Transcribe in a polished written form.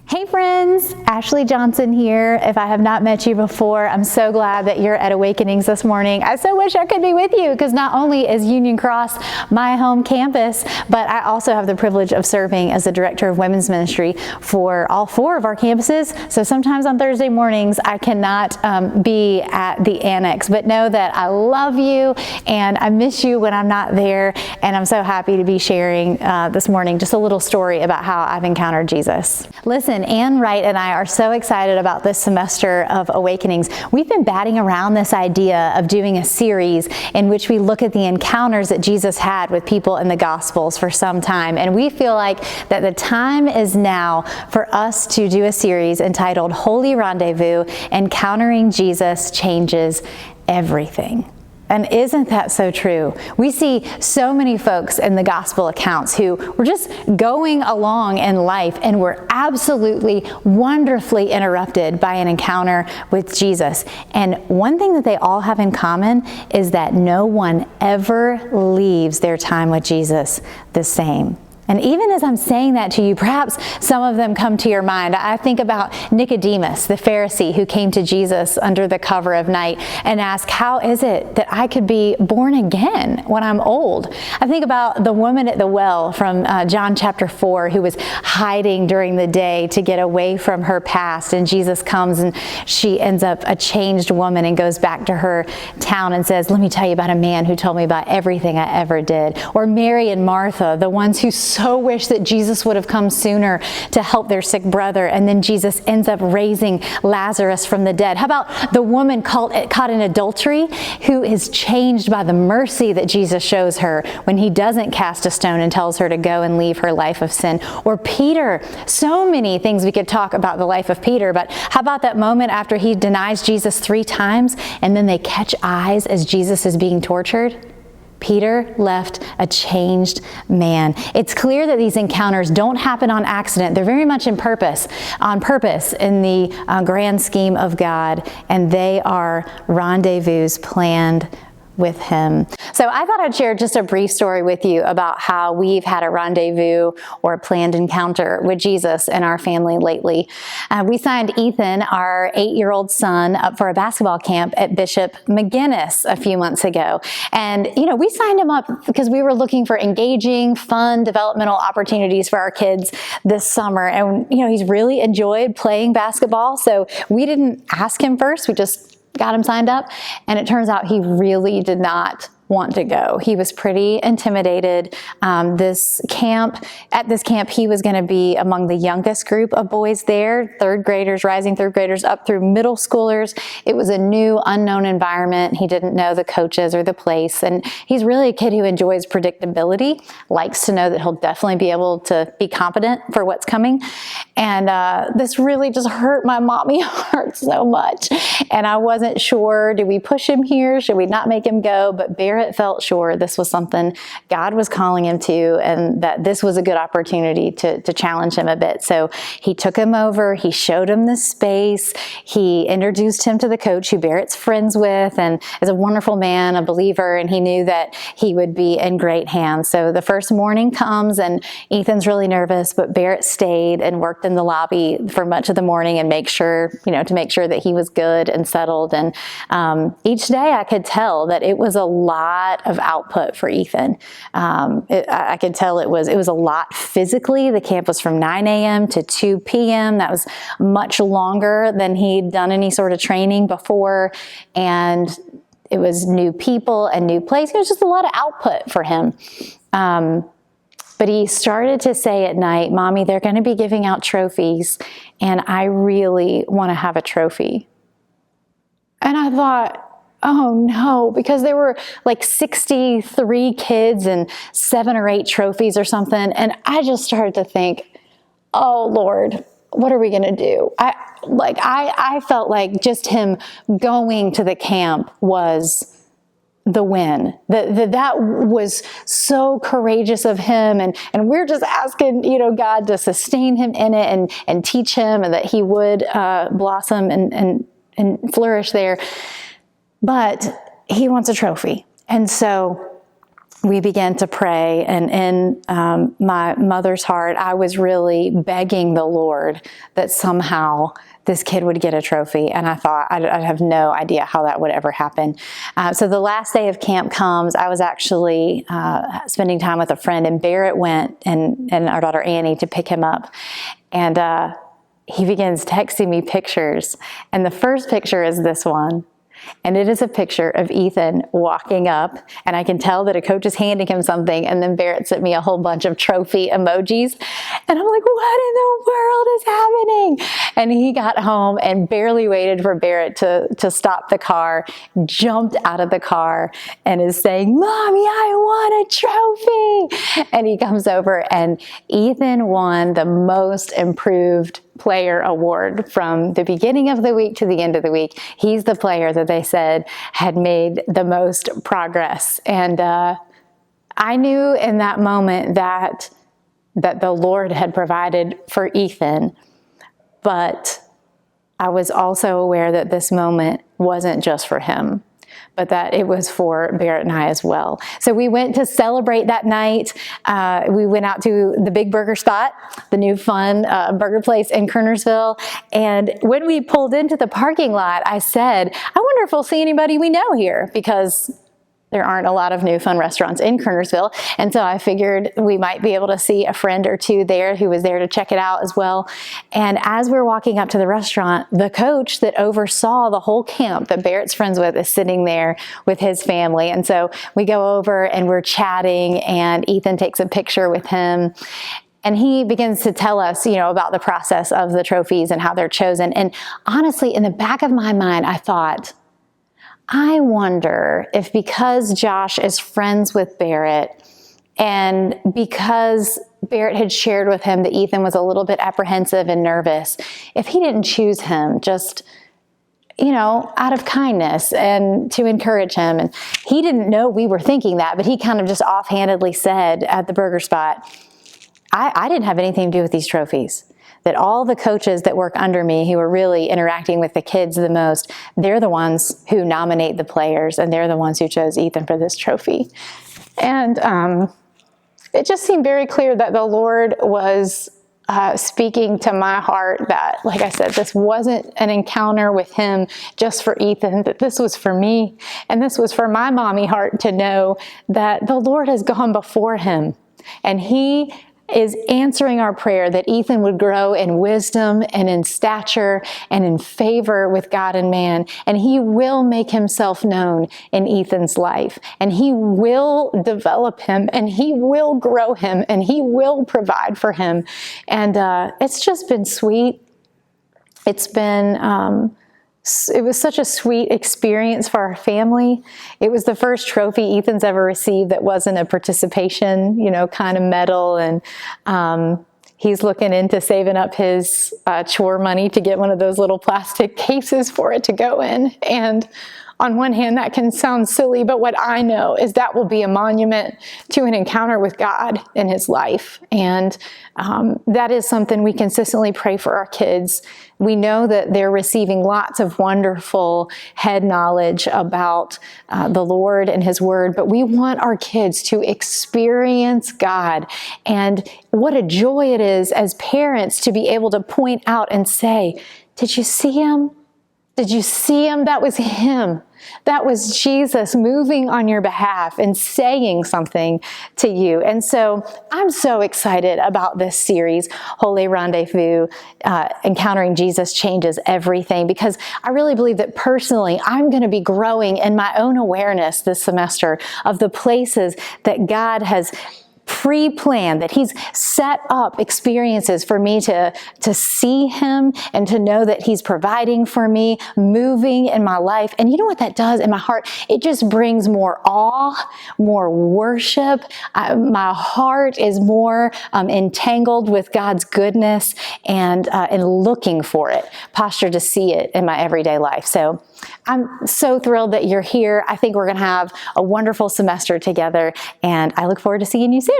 Hey friends, Ashley Johnson here. If I have not met you before, I'm so glad that you're at Awakenings this morning. I so wish I could be with you because not only is Union Cross my home campus, but I also have the privilege of serving as the director of women's ministry for all 4 of our campuses. So sometimes on Thursday mornings, I cannot be at the annex, but know that I love you and I miss you when I'm not there. And I'm so happy to be sharing this morning just a little story about how I've encountered Jesus. Listen, Ann Wright and I are so excited about this semester of Awakenings. We've been batting around this idea of doing a series in which we look at the encounters that Jesus had with people in the Gospels for some time. And we feel like that the time is now for us to do a series entitled Holy Rendezvous, Encountering Jesus Changes Everything. And isn't that so true? We see so many folks in the gospel accounts who were just going along in life and were absolutely wonderfully interrupted by an encounter with Jesus. And one thing that they all have in common is that no one ever leaves their time with Jesus the same. And even as I'm saying that to you, perhaps some of them come to your mind. I think about Nicodemus, the Pharisee who came to Jesus under the cover of night and asked, how is it that I could be born again when I'm old? I think about the woman at the well from John chapter 4 who was hiding during the day to get away from her past. And Jesus comes and she ends up a changed woman and goes back to her town and says, let me tell you about a man who told me about everything I ever did. Or Mary and Martha, the ones who so wish that Jesus would have come sooner to help their sick brother, and then Jesus ends up raising Lazarus from the dead. How about the woman caught in adultery who is changed by the mercy that Jesus shows her when he doesn't cast a stone and tells her to go and leave her life of sin? Or Peter, so many things we could talk about the life of Peter, but how about that moment after he denies Jesus 3 times and then they catch eyes as Jesus is being tortured? Peter left a changed man. It's clear that these encounters don't happen on accident. They're very much on purpose in the grand scheme of God, and they are rendezvous planned with him. So I thought I'd share just a brief story with you about how we've had a rendezvous or a planned encounter with Jesus in our family lately. We signed Ethan, our 8-year-old son, up for a basketball camp at Bishop McGinnis a few months ago. And, we signed him up because we were looking for engaging, fun, developmental opportunities for our kids this summer. And, he's really enjoyed playing basketball. So we didn't ask him first. We just got him signed up, and it turns out he really did not want to go. He was pretty intimidated. At this camp, he was going to be among the youngest group of boys there, rising third graders up through middle schoolers. It was a new, unknown environment. He didn't know the coaches or the place. And he's really a kid who enjoys predictability, likes to know that he'll definitely be able to be competent for what's coming. And this really just hurt my mommy heart so much. And I wasn't sure, do we push him here? Should we not make him go? But Barrett felt sure this was something God was calling him to, and that this was a good opportunity to challenge him a bit. So he took him over, he showed him the space, he introduced him to the coach who Barrett's friends with and is a wonderful man, a believer, and he knew that he would be in great hands. So the first morning comes and Ethan's really nervous, but Barrett stayed and worked in the lobby for much of the morning and to make sure that he was good and settled. And each day I could tell that it was a lot of output for Ethan. I could tell it was a lot physically. The camp was from 9 a.m. to 2 p.m. That was much longer than he'd done any sort of training before. And it was new people and new place. It was just a lot of output for him. But he started to say at night, Mommy, they're going to be giving out trophies, and I really want to have a trophy. And I thought, oh no, because there were like 63 kids and 7 or 8 trophies or something. And I just started to think, oh Lord, what are we going to do? I felt like just him going to the camp was the win. That was so courageous of him. And we're just asking, God to sustain him in it and teach him, and that he would blossom and flourish there. But he wants a trophy. And so we began to pray, and in my mother's heart, I was really begging the Lord that somehow this kid would get a trophy. And I thought, I have no idea how that would ever happen. So the last day of camp comes. I was actually spending time with a friend, and Barrett went and our daughter Annie to pick him up. And he begins texting me pictures. And the first picture is this one. And it is a picture of Ethan walking up, and I can tell that a coach is handing him something, and then Barrett sent me a whole bunch of trophy emojis, and I'm like, what in the world is happening? And he got home and barely waited for Barrett to stop the car, jumped out of the car, and is saying, Mommy, I won a trophy! And he comes over, and Ethan won the most improved player award from the beginning of the week to the end of the week. He's the player that they said had made the most progress. And I knew in that moment that the Lord had provided for Ethan, but I was also aware that this moment wasn't just for him, but that it was for Barrett and I as well. So we went to celebrate that night. We went out to the Big Burger Spot, the new fun burger place in Kernersville. And when we pulled into the parking lot, I said, I wonder if we'll see anybody we know here, because there aren't a lot of new fun restaurants in Kernersville. And so I figured we might be able to see a friend or two there who was there to check it out as well. And as we're walking up to the restaurant, the coach that oversaw the whole camp that Barrett's friends with is sitting there with his family. And so we go over and we're chatting, and Ethan takes a picture with him. And he begins to tell us, about the process of the trophies and how they're chosen. And honestly, in the back of my mind, I thought, I wonder if because Josh is friends with Barrett, and because Barrett had shared with him that Ethan was a little bit apprehensive and nervous, if he didn't choose him just, out of kindness and to encourage him. And he didn't know we were thinking that, but he kind of just offhandedly said at the burger spot, I didn't have anything to do with these trophies. That all the coaches that work under me, who are really interacting with the kids the most, they're the ones who nominate the players, and they're the ones who chose Ethan for this trophy. And it just seemed very clear that the Lord was speaking to my heart that, like I said, this wasn't an encounter with him just for Ethan, that this was for me, and this was for my mommy heart to know that the Lord has gone before him, and he is answering our prayer that Ethan would grow in wisdom and in stature and in favor with God and man. And he will make himself known in Ethan's life, and he will develop him, and he will grow him, and he will provide for him. And it's just been sweet. It was such a sweet experience for our family. It was the first trophy Ethan's ever received that wasn't a participation, kind of medal. And he's looking into saving up his chore money to get one of those little plastic cases for it to go in. And on one hand, that can sound silly, but what I know is that will be a monument to an encounter with God in his life. And that is something we consistently pray for our kids. We know that they're receiving lots of wonderful head knowledge about the Lord and his word, but we want our kids to experience God. And what a joy it is as parents to be able to point out and say, did you see him? Did you see him? That was him. That was Jesus moving on your behalf and saying something to you. And so I'm so excited about this series, Holy Rendezvous, Encountering Jesus Changes Everything, because I really believe that personally, I'm going to be growing in my own awareness this semester of the places that God has pre-planned, that he's set up experiences for me to see him and to know that he's providing for me, moving in my life. And you know what that does in my heart? It just brings more awe, more worship. My heart is more entangled with God's goodness and looking for it, postured to see it in my everyday life. So I'm so thrilled that you're here. I think we're going to have a wonderful semester together, and I look forward to seeing you soon.